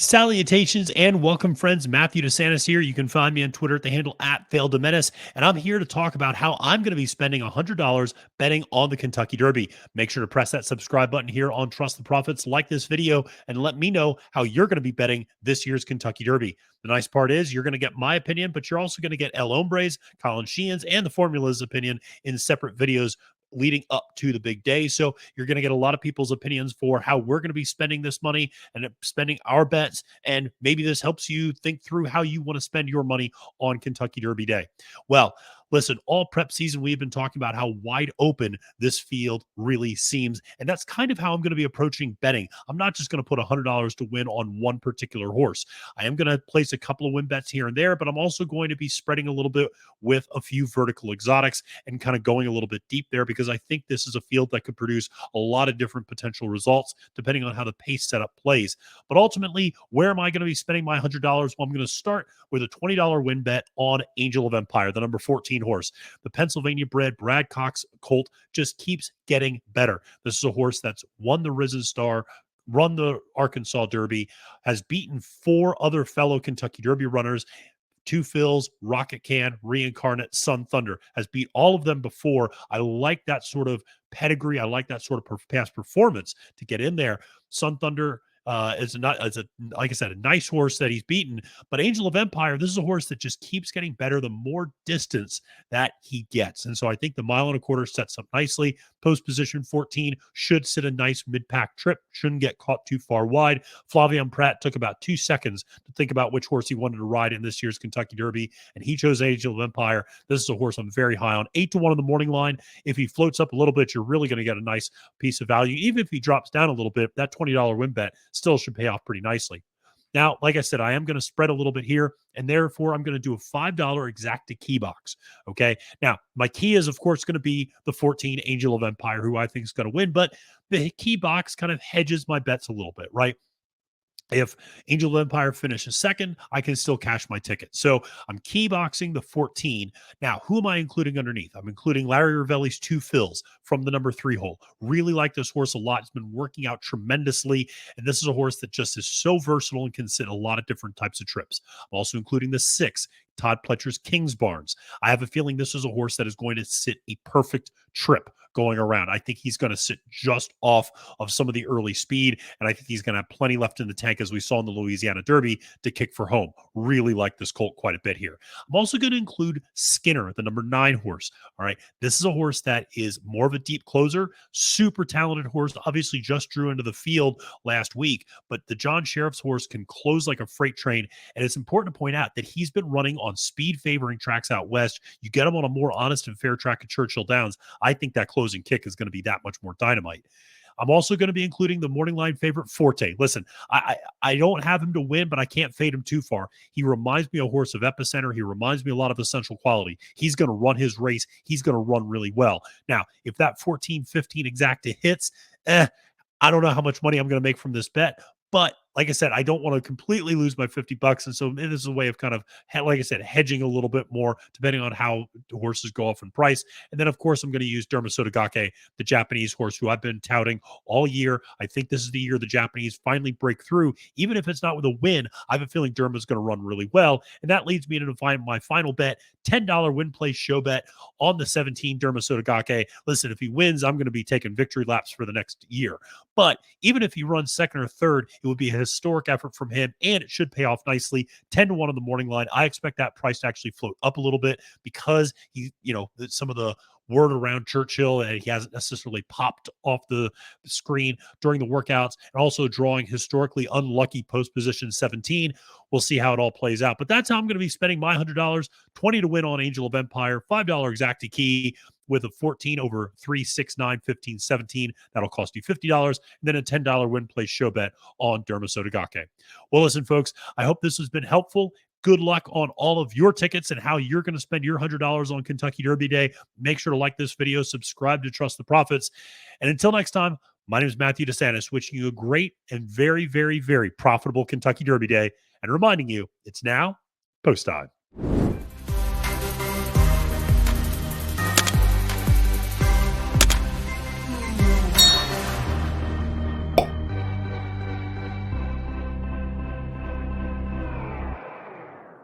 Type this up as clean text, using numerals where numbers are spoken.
Salutations and welcome, friends. Matthew DeSantis here. You can find me on Twitter at the handle at @FailDemenace, and I'm here to talk about how I'm going to be spending $100 betting on the Kentucky Derby. Make sure to press that subscribe button here on Trust the Profits, like this video, and let me know how you're going to be betting this year's Kentucky Derby. The nice part is you're going to get my opinion, but you're also going to get El Hombre's, Colin Sheehan's, and the Formula's opinion in separate videos leading up to the big day. So you're going to get a lot of people's opinions for how we're going to be spending this money and spending our bets. And maybe this helps you think through how you want to spend your money on Kentucky Derby Day. Well, listen, all prep season, we've been talking about how wide open this field really seems. And that's kind of how I'm going to be approaching betting. I'm not just going to put $100 to win on one particular horse. I am going to place a couple of win bets here and there, but I'm also going to be spreading a little bit with a few vertical exotics and kind of going a little bit deep there because I think this is a field that could produce a lot of different potential results depending on how the pace setup plays. But ultimately, where am I going to be spending my $100? Well, I'm going to start with a $20 win bet on Angel of Empire, the number 14 horse. The Pennsylvania bred Brad Cox colt just keeps getting better. This is a horse that's won the Risen Star, run the Arkansas Derby, has beaten four other fellow Kentucky Derby runners. Two Phils, Rocket Can, Reincarnate, Sun Thunder, has beat all of them before. I like that sort of pedigree. I like that sort of past performance to get in there. Sun Thunder is like I said, a nice horse that he's beaten. But Angel of Empire, this is a horse that just keeps getting better the more distance that he gets. And so I think the 1.25 miles sets up nicely. Post position 14 should sit a nice mid-pack trip, shouldn't get caught too far wide. Flavien Prat took about 2 seconds to think about which horse he wanted to ride in this year's Kentucky Derby, and he chose Angel of Empire. This is a horse I'm very high on. 8-1 on the morning line. If he floats up a little bit, you're really going to get a nice piece of value. Even if he drops down a little bit, that $20 win bet still should pay off pretty nicely. Now, like I said, I am going to spread a little bit here, and therefore I'm going to do a $5 exacta key box. Okay. Now, my key is, of course, going to be the 14 Angel of Empire, who I think is going to win, but the key box kind of hedges my bets a little bit, right? If Angel of Empire finishes second, I can still cash my ticket. So I'm key boxing the 14. Now, who am I including underneath? I'm including Larry Ravelli's Two Phils from the number 3 hole. Really like this horse a lot. It's been working out tremendously. And this is a horse that just is so versatile and can sit a lot of different types of trips. I'm also including the 6, Todd Pletcher's King's Barnes. I have a feeling this is a horse that is going to sit a perfect trip going around. I think he's going to sit just off of some of the early speed, and I think he's going to have plenty left in the tank, as we saw in the Louisiana Derby, to kick for home. Really like this colt quite a bit here. I'm also going to include Skinner, the number 9 horse. All right, this is a horse that is more of a deep closer, super talented horse, obviously just drew into the field last week, but the John Sheriff's horse can close like a freight train, and it's important to point out that he's been running on speed favoring tracks out west. You get him on a more honest and fair track at Churchill Downs, I think that closing kick is going to be that much more dynamite. I'm also going to be including the morning line favorite Forte. Listen, I don't have him to win, but I can't fade him too far. He reminds me of a horse of Epicenter. He reminds me a lot of essential quality. He's going to run his race. He's going to run really well. Now, if that 14-15 exacta hits, I don't know how much money I'm going to make from this bet. But like I said, I don't want to completely lose my $50. And so this is a way of kind of, like I said, hedging a little bit more depending on how the horses go off in price. And then, of course, I'm going to use Dermasotogake, the Japanese horse who I've been touting all year. I think this is the year the Japanese finally break through. Even if it's not with a win, I have a feeling Derma's going to run really well. And that leads me into my final bet, $10 win play show bet on the 17 Dermasotogake. Listen, if he wins, I'm going to be taking victory laps for the next year. But even if he runs second or third, it would be a historic effort from him, and it should pay off nicely. 10-1 on the morning line. I expect that price to actually float up a little bit because some of the word around Churchill, and he hasn't necessarily popped off the screen during the workouts, and also drawing historically unlucky post position 17. We'll see how it all plays out. But that's how I'm going to be spending my $100, 20 to win on Angel of Empire, $5 exacta key with a 14 over 3, 6, 9, 15, 17. That'll cost you $50. And then a $10 win play show bet on Dermasotogake. Well, listen, folks, I hope this has been helpful. Good luck on all of your tickets and how you're going to spend your $100 on Kentucky Derby Day. Make sure to like this video, subscribe to Trust the Profits. And until next time, my name is Matthew DeSantis, wishing you a great and very, very, very profitable Kentucky Derby Day and reminding you it's now post time.